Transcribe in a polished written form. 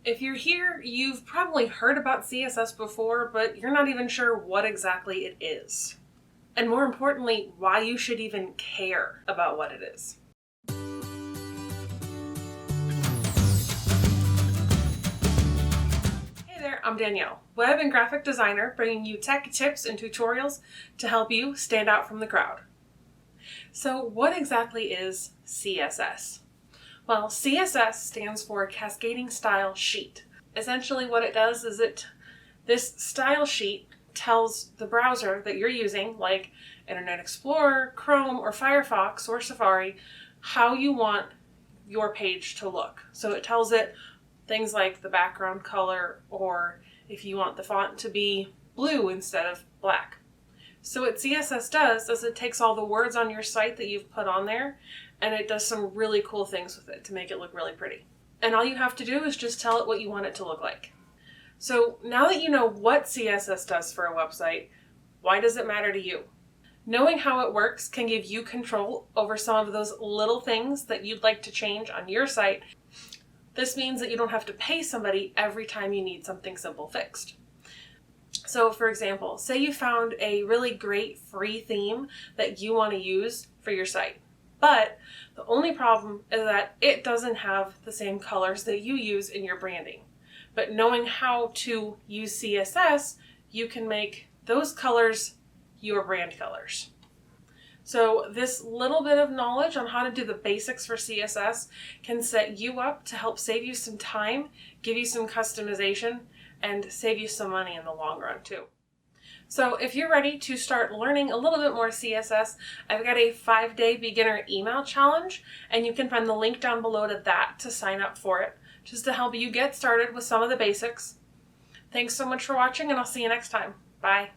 If you're here, you've probably heard about CSS before, but you're not even sure what exactly it is. And more importantly, why you should even care about what it is. Hey there, I'm Danielle, web and graphic designer, bringing you tech tips and tutorials to help you stand out from the crowd. So what exactly is CSS? Well, CSS stands for Cascading Style Sheet. Essentially what it does is this style sheet tells the browser that you're using, like Internet Explorer, Chrome, or Firefox, or Safari, how you want your page to look. So it tells it things like the background color, or if you want the font to be blue instead of black. So what CSS does is it takes all the words on your site that you've put on there, and it does some really cool things with it to make it look really pretty. And all you have to do is just tell it what you want it to look like. So now that you know what CSS does for a website, why does it matter to you? Knowing how it works can give you control over some of those little things that you'd like to change on your site. This means that you don't have to pay somebody every time you need something simple fixed. So for example, say you found a really great free theme that you want to use for your site, but the only problem is that it doesn't have the same colors that you use in your branding. But knowing how to use CSS, you can make those colors your brand colors. So this little bit of knowledge on how to do the basics for CSS can set you up to help save you some time, give you some customization, and save you some money in the long run too. So if you're ready to start learning a little bit more CSS, I've got a 5-day beginner email challenge, and you can find the link down below to that to sign up for it, just to help you get started with some of the basics. Thanks so much for watching, and I'll see you next time. Bye.